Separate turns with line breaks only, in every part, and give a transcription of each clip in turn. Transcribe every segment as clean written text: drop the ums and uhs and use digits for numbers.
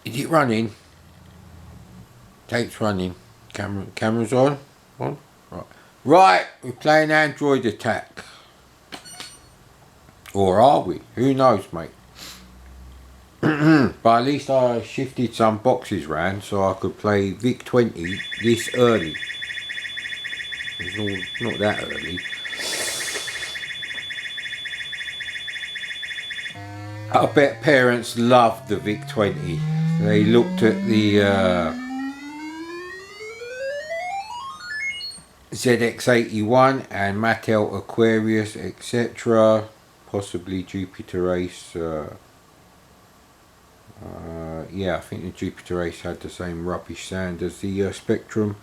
Is it running? Tape's running. Camera's on? On? Right. Right, we're playing Android Attack. Or are we? Who knows, mate? But at least I shifted some boxes round so I could play VIC-20 this early. It's not that early. I bet parents loved the VIC-20. They looked at the ZX81 and Mattel Aquarius, etc. Possibly Jupiter Ace. Yeah, I think the Jupiter Ace had the same rubbish sound as the Spectrum.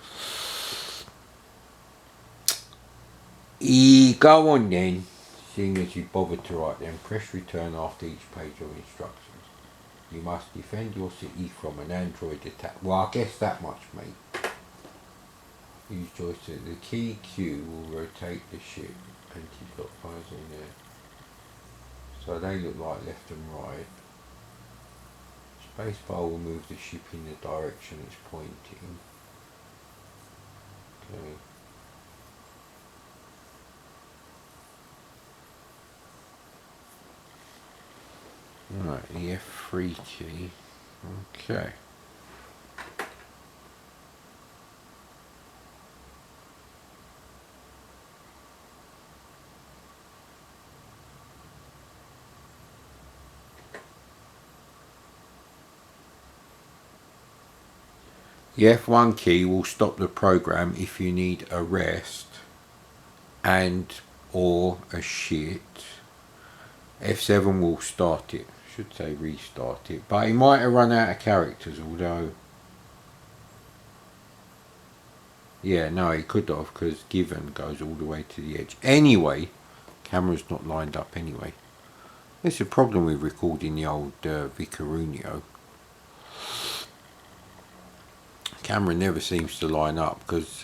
Go on then. Seeing as you bothered to write them, press return after each page of instructions. You must defend your city from an android attack. Well, I guess that much, mate. Use joystick. The key Q will rotate the ship. Anti-block fires on there. So they look like left and right. Spacebar will move the ship in the direction it's pointing. Okay. Right, the F3 key. Okay. The F1 key will stop the program if you need a rest and or a shit. F7 will start it. Should say restart it, but he might have run out of characters, although yeah, no, he could have, because given goes all the way to the edge. Anyway, camera's not lined up anyway. There's a problem with recording the old Vicarunio. Camera never seems to line up because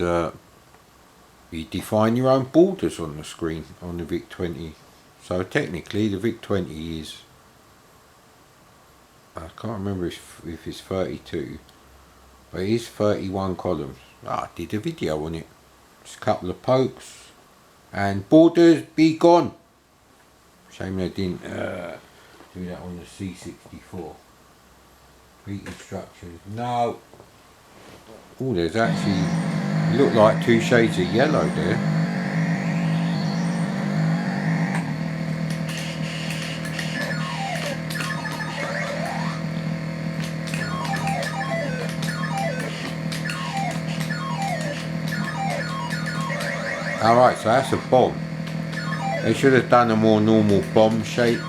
you define your own borders on the screen on the VIC-20. So technically the VIC-20 is, I can't remember if it's 32, but it is 31 columns. I did a video on it. Just a couple of pokes and borders be gone. Shame they didn't do that on the C64. Read instructions. No. Oh, there's actually, look like two shades of yellow there. Alright, so that's a bomb. They should have done a more normal bomb shape.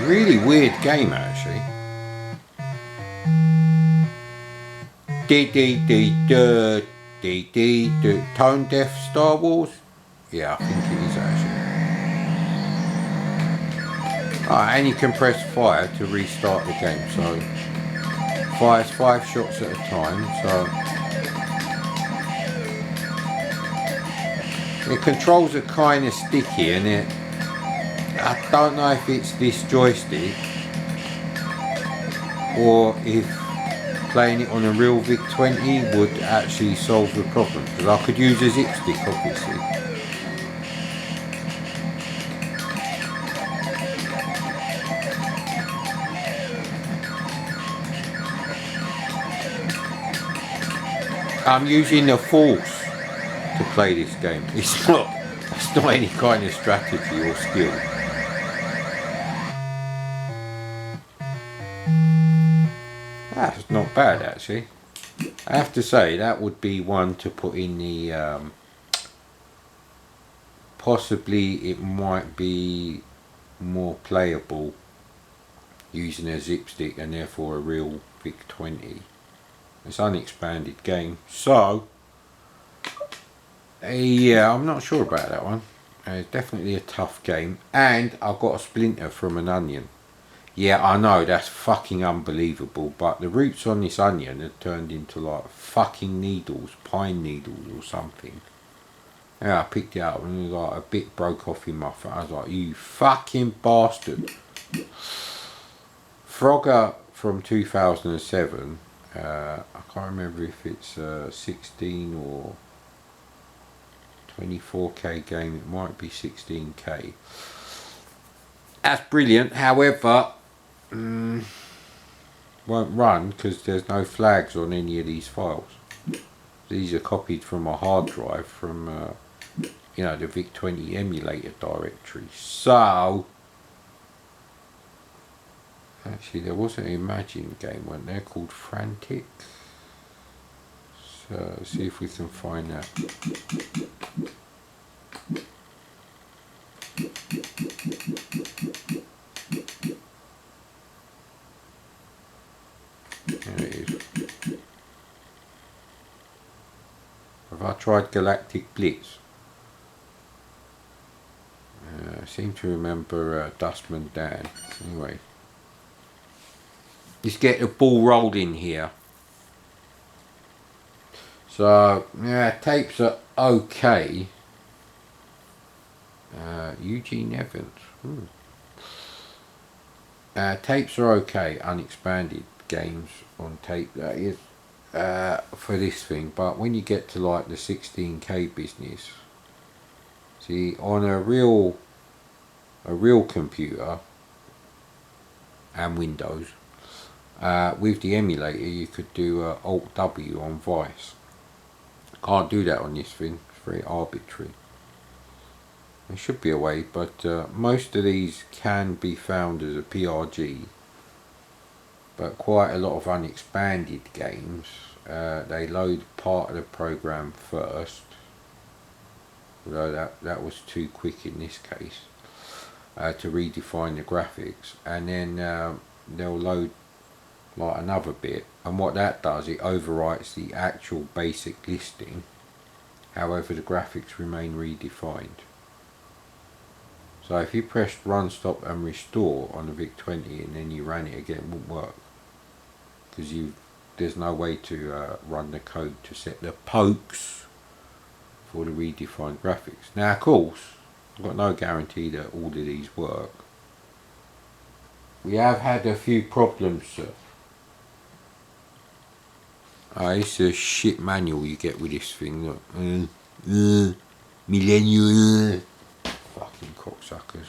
Really weird game, actually. Tone deaf Star Wars? Yeah, I think it is actually. And you can press fire to restart the game, so fires 5 shots at a time, so the controls are kind of sticky, and I don't know if it's this joystick or if playing it on a real VIC-20 would actually solve the problem, because I could use a zip stick obviously. I'm using the force to play this game. It's not any kind of strategy or skill. That's not bad actually. I have to say that would be one to put in the possibly it might be more playable using a zip stick and therefore a real VIC-20. It's an unexpanded game, so yeah, I'm not sure about that one. It's definitely a tough game, and I've got a splinter from an onion. Yeah, I know, that's fucking unbelievable, but the roots on this onion have turned into like fucking needles, pine needles or something. Yeah, I picked it up and like a bit broke off in my foot. I was like, you fucking bastard. Frogger from 2007. I can't remember if it's 16 or 24k game. It might be 16k. That's brilliant. However, won't run because there's no flags on any of these files. These are copied from a hard drive from you know, the VIC-20 emulator directory. So actually there was an Imagine game, wasn't there, called Frantic? So see if we can find that. There it is. Have I tried Galactic Blitz? I seem to remember Dustman Dan. Anyway, let's get the ball rolling here. So yeah, tapes are okay. Eugene Evans. Tapes are okay, unexpanded games on tape, that is, for this thing. But when you get to like the 16k business, see, on a real computer and Windows, with the emulator you could do Alt W on Vice. Can't do that on this thing. It's very arbitrary. There should be a way, but most of these can be found as a PRG, but quite a lot of unexpanded games, they load part of the program first, although that was too quick in this case, to redefine the graphics, and then they'll load like another bit, and what that does, it overwrites the actual basic listing, however the graphics remain redefined. So if you pressed run, stop and restore on the VIC-20 and then you ran it again, it wouldn't work, because there's no way to run the code to set the pokes for the redefined graphics. Now of course, I've got no guarantee that all of these work. We have had a few problems, sir. It's a shit manual you get with this thing. Look. Millennial. Fucking cocksuckers.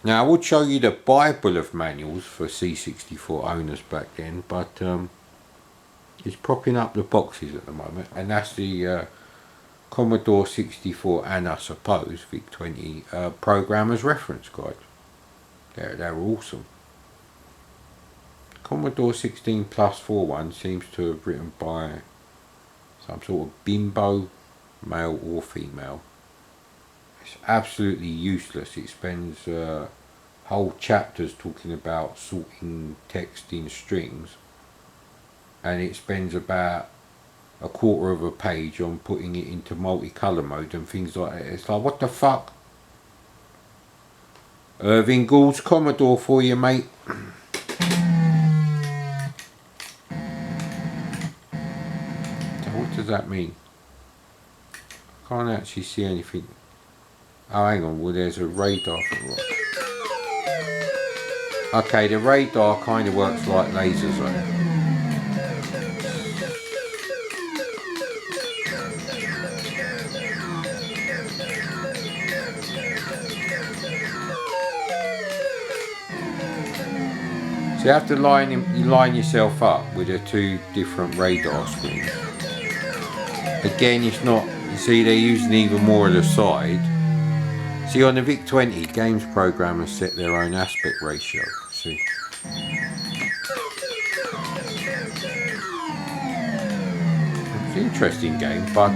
Now I would show you the Bible of manuals for C64 owners back then, but it's propping up the boxes at the moment, and that's the Commodore 64 and I suppose VIC-20 Programmer's Reference Guide. They're awesome. Commodore 16 plus 41 seems to have written by some sort of bimbo, male or female. It's absolutely useless. It spends whole chapters talking about sorting text in strings, and it spends about a quarter of a page on putting it into multicolour mode and things like that. It's like, what the fuck? Irving Gould's Commodore for you, mate. So what does that mean? I can't actually see anything. Oh, hang on, well there's a radar for what? Okay, the radar kind of works like lasers though. So you have to line yourself up with the two different radar screens. Again, it's not, you see they're using even more of the side. See, on the VIC-20, games programmers set their own aspect ratio. See. It's an interesting game, but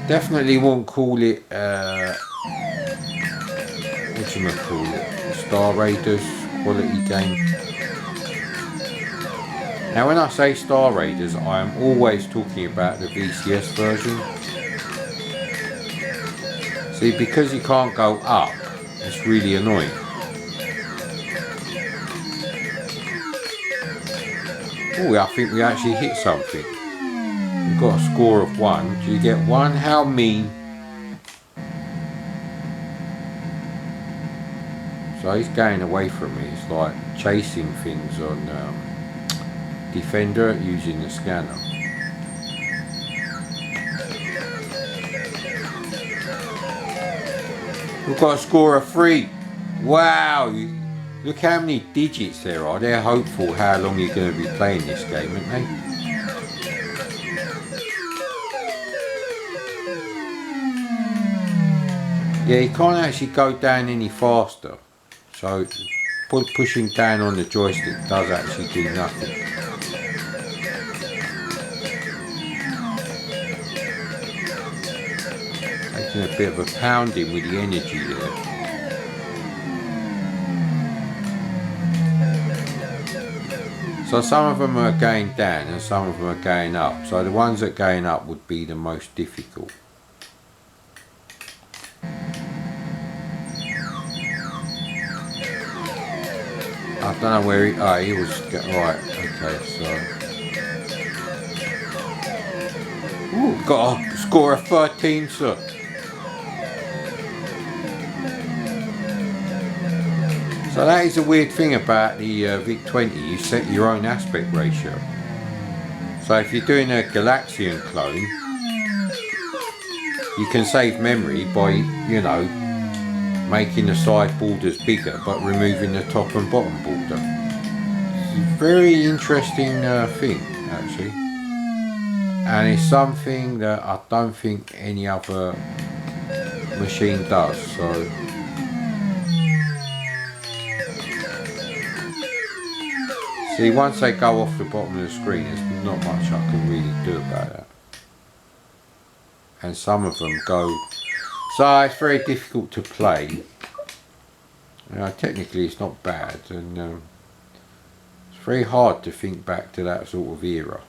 definitely won't call it, whatchamacallit, Star Raiders quality game. Now when I say Star Raiders, I am always talking about the VCS version. See, because you can't go up, it's really annoying. Oh, I think we actually hit something. got a score of 1. Do you get 1? How mean. So he's going away from me. It's like chasing things on Defender using the scanner. We've got a score of 3. Wow! Look how many digits there are. They're hopeful how long you're going to be playing this game, aren't they? Yeah, you can't actually go down any faster. So pushing down on the joystick does actually do nothing. Taking a bit of a pounding with the energy there. So some of them are going down and some of them are going up. So the ones that are going up would be the most difficult. I don't know where he was, right, okay, so. Ooh, got a score of 13, so. So that is a weird thing about the VIC-20, you set your own aspect ratio. So if you're doing a Galaxian clone, you can save memory by, you know, making the side borders bigger but removing the top and bottom border. It's a very interesting thing actually, and it's something that I don't think any other machine does. So see, once they go off the bottom of the screen, there's not much I can really do about that, and some of them go. So it's very difficult to play. Technically it's not bad, and it's very hard to think back to that sort of era.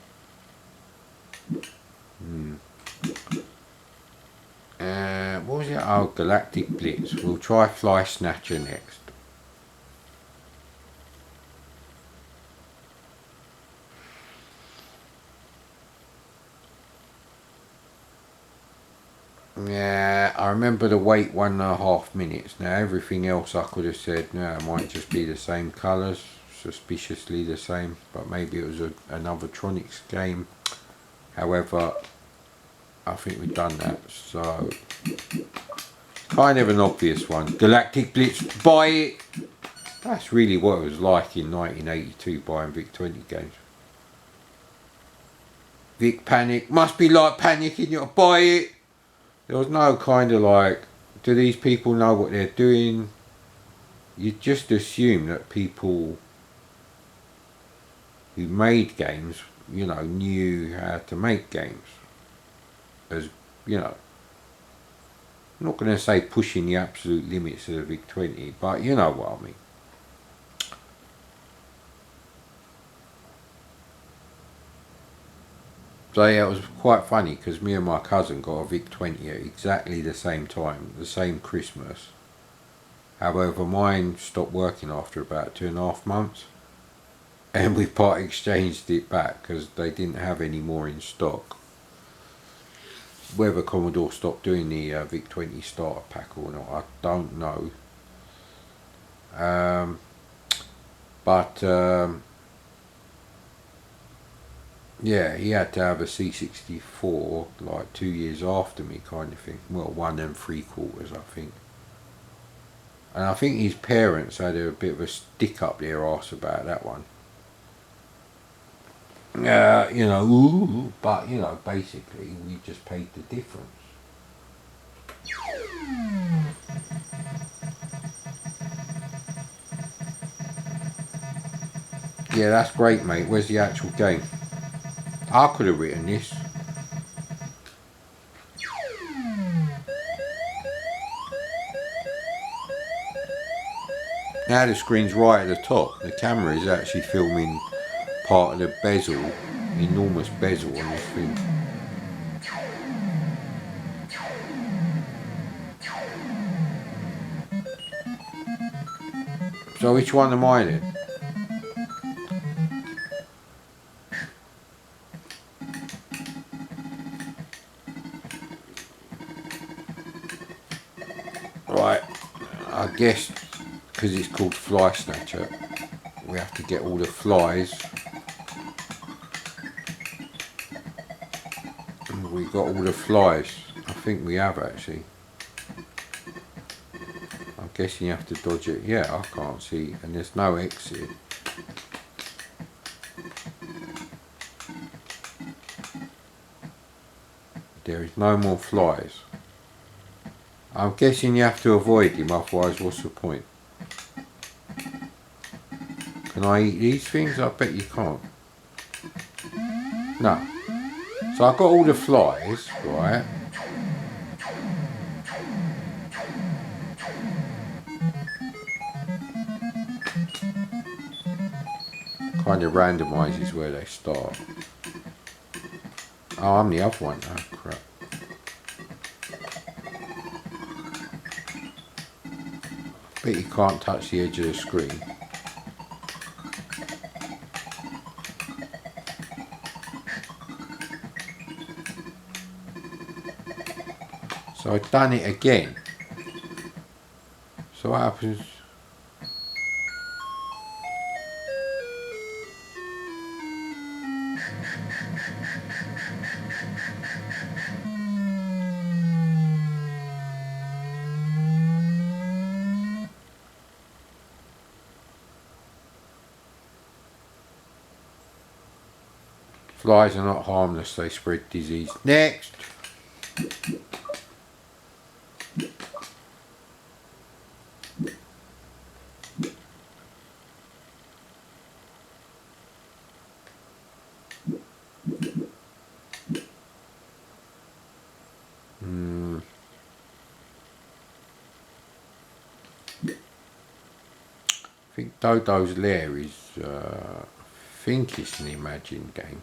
What was it? Oh, Galactic Blitz. We'll try Fly Snatcher next. Yeah, I remember the wait 1.5 minutes. Now everything else I could have said, no, it might just be the same colours, suspiciously the same, but maybe it was another Tronics game. However, I think we've done that, so kind of an obvious one. Galactic Blitz, buy it! That's really what it was like in 1982 buying VIC-20 games. Vic Panic, must be like panicking, you buy it! There was no kind of like, do these people know what they're doing? You just assume that people who made games, you know, knew how to make games. As, you know, I'm not going to say pushing the absolute limits of the VIC-20, but you know what I mean. So yeah, it was quite funny because me and my cousin got a VIC-20 at exactly the same time, the same Christmas. However, mine stopped working after about 2.5 months, and we part exchanged it back because they didn't have any more in stock. Whether Commodore stopped doing the VIC-20 starter pack or not, I don't know. Yeah, he had to have a C64 like 2 years after me, kind of thing. Well, 1 3/4, I think. And I think his parents had a bit of a stick up their arse about that one. You know, ooh, but you know, basically we just paid the difference. Yeah, that's great, mate. Where's the actual game? I could have written this. Now the screen's right at the top. The camera is actually filming part of the bezel, enormous bezel on this thing. So which one am I then? guess because it's called Fly Snatcher, we have to get all the flies. And we got all the flies. I think we have actually. I'm guessing you have to dodge it. Yeah, I can't see, and there's no exit. There is no more flies. I'm guessing you have to avoid him, otherwise what's the point? Can I eat these things? I bet you can't. No. So I've got all the flies, right? Kind of randomises where they start. Oh, I'm the other one. Oh, crap. Bet you can't touch the edge of the screen. So I've done it again. So what happens? Flies are not harmless, they spread disease. Next! I think Dodos Lair is, I think it's an Imagine game.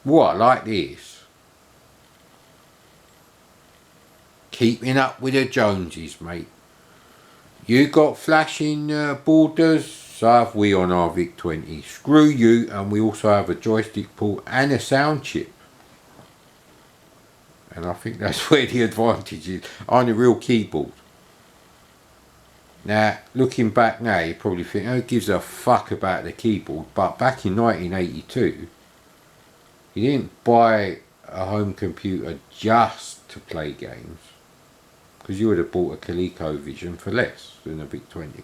What, like this? Keeping up with the Joneses, mate. You got flashing borders, so have we on our VIC-20. Screw you, and we also have a joystick port and a sound chip. And I think that's where the advantage is on the real keyboard. Now, looking back now, you probably think, oh, who gives a fuck about the keyboard? But back in 1982, you didn't buy a home computer just to play games, because you would have bought a ColecoVision for less than a VIC-20.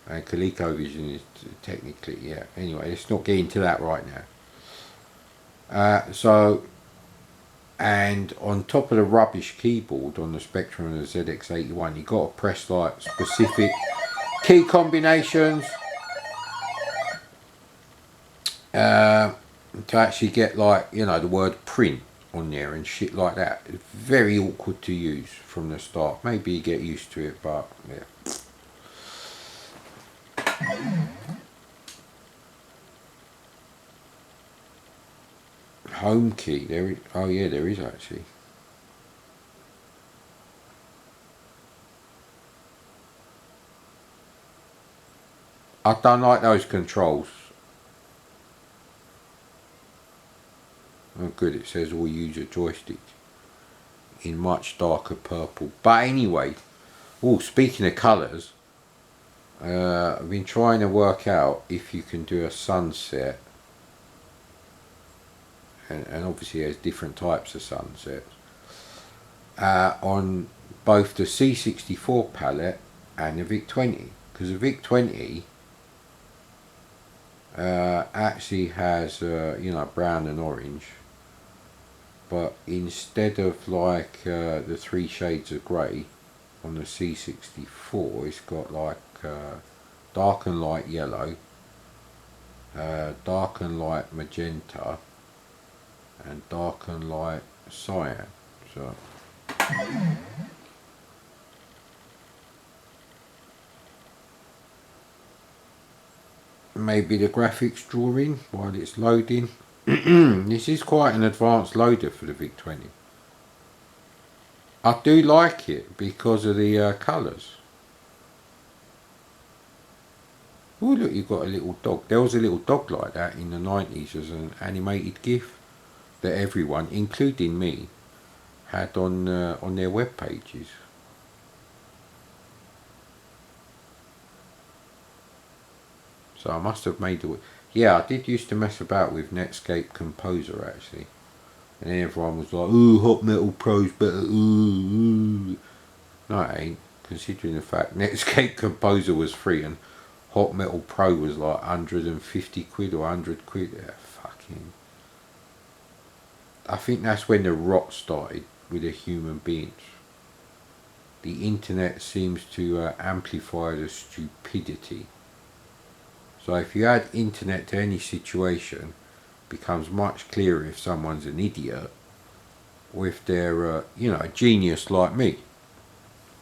And ColecoVision is technically, yeah. Anyway, let's not get into that right now. And on top of the rubbish keyboard on the Spectrum and the ZX81, you got to press like specific key combinations to actually get, like, you know, the word print on there and shit like that. It's very awkward to use from the start. Maybe you get used to it, but yeah. Home key, there is, oh yeah, there is actually. I don't like those controls. Oh good, it says all user joystick in much darker purple. But anyway, oh, speaking of colours, I've been trying to work out if you can do a sunset. And obviously there's different types of sunsets on both the C64 palette and the VIC-20, because the VIC-20 actually has you know, brown and orange, but instead of like the 3 shades of grey on the C64, it's got like dark and light yellow, dark and light magenta, and dark and light cyan. So maybe the graphics drawing while it's loading. This is quite an advanced loader for the VIC-20. I do like it because of the colours. Oh look, you've got a little dog. There was a little dog like that in the 90s as an animated GIF that everyone, including me, had on their web pages. So I must have made it. Yeah, I did used to mess about with Netscape Composer actually, and then everyone was like, "Ooh, Hot Metal Pro's better." Ooh. No, it ain't. Considering the fact Netscape Composer was free and Hot Metal Pro was like 150 quid or 100 quid. Yeah, fucking. I think that's when the rot started with the human beings. The internet seems to amplify the stupidity. So if you add internet to any situation, it becomes much clearer if someone's an idiot or if they're, a genius like me.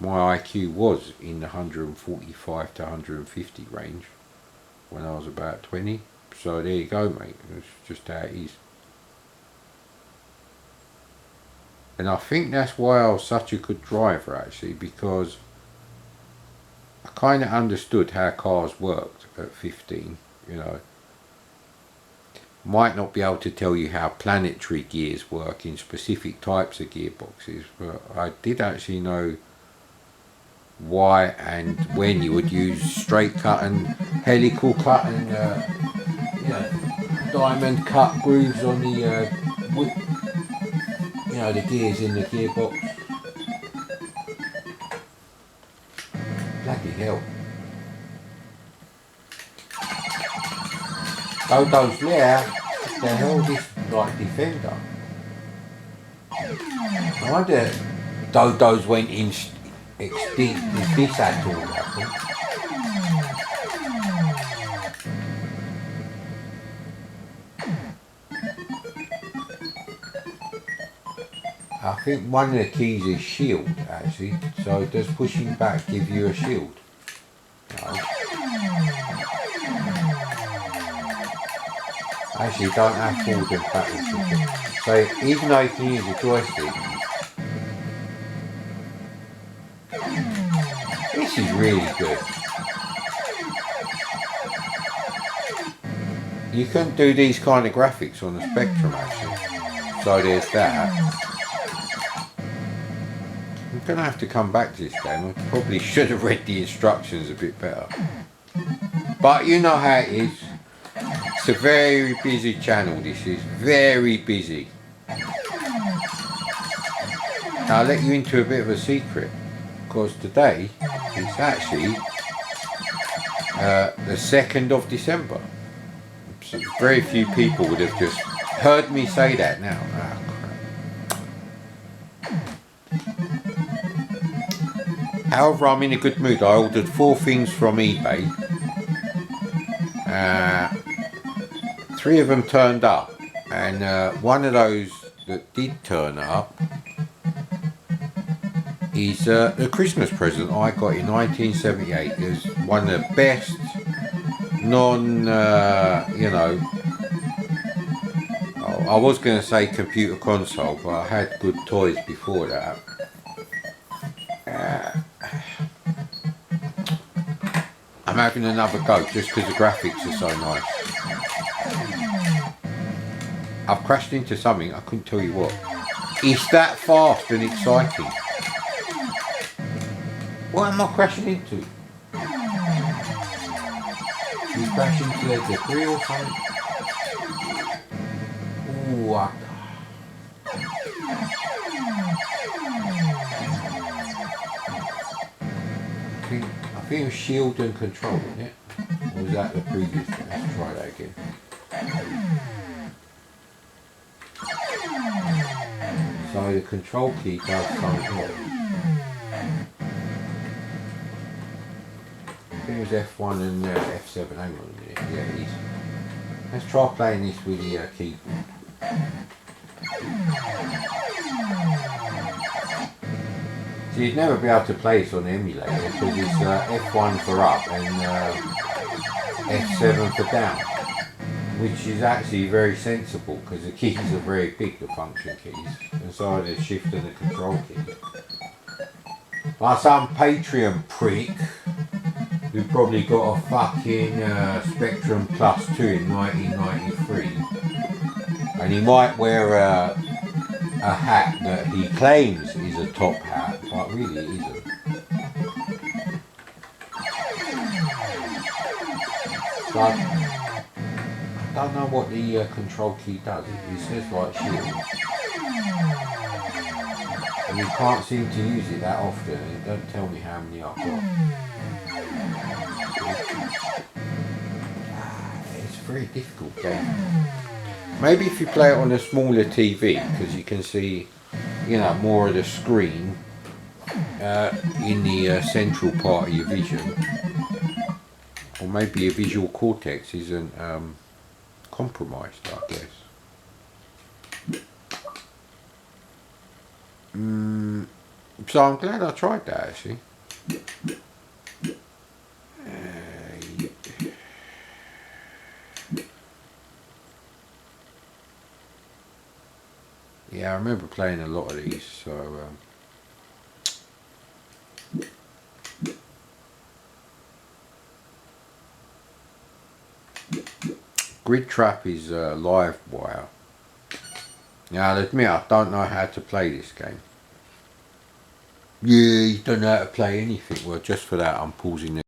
My IQ was in the 145 to 150 range when I was about 20. So there you go, mate. It's just how it is. And I think that's why I was such a good driver actually, because I kind of understood how cars worked at 15, Might not be able to tell you how planetary gears work in specific types of gearboxes, but I did actually know why and when you would use straight cut and helical cut and diamond cut grooves on the the gears in the gearbox. Bloody hell. Dodos Lair, what the hell this like Defender? I wonder Dodos went extinct if this had all happened. I think one of the keys is shield actually, so does pushing back give you a shield? No. Actually you don't have forward and backwards. So even though you can use a joystick, this is really good. You couldn't do these kind of graphics on the Spectrum actually. So there's that. I'm going to have to come back to this game. I probably should have read the instructions a bit better. But you know how it is. It's a very busy channel, this is. Very busy. Now I'll let you into a bit of a secret. Because today, it's actually the 2nd of December. So very few people would have just heard me say that now. Ah, crap. However, I'm in a good mood. I ordered 4 things from eBay. 3 of them turned up. And one of those that did turn up is the Christmas present I got in 1978. It was one of the best I was going to say computer console, but I had good toys before that. I'm having another go just because the graphics are so nice. I've crashed into something, I couldn't tell you what. It's that fast and exciting. What am I crashing into? You crash into the debris or something? Ooh, I think it was shield and control, wasn't it? Or was that the previous one? Let's try that again. So the control key does something else. I think it was F1 and F7, hang on a minute, yeah it is. Let's try playing this with the keyboard. So you'd never be able to play this on the emulator because it's F1 for up and F7 for down, which is actually very sensible because the keys are very big, the function keys, and so are the shift and the control key. Like some Patreon prick who probably got a fucking Spectrum Plus 2 in 1993, and he might wear a hat that he claims is a top hat, but really it isn't. So I don't know what the control key does. It says like shield, and you can't seem to use it that often. It don't tell me how many I've got. It's a very difficult game. Maybe if you play it on a smaller TV, because you can see, you know, more of the screen in the central part of your vision. Or maybe your visual cortex isn't compromised, I guess. So I'm glad I tried that actually. Yeah, I remember playing a lot of these, so Grid Trap is live wire. Now I'll admit I don't know how to play this game. Yeah, you don't know how to play anything. Well, just for that I'm pausing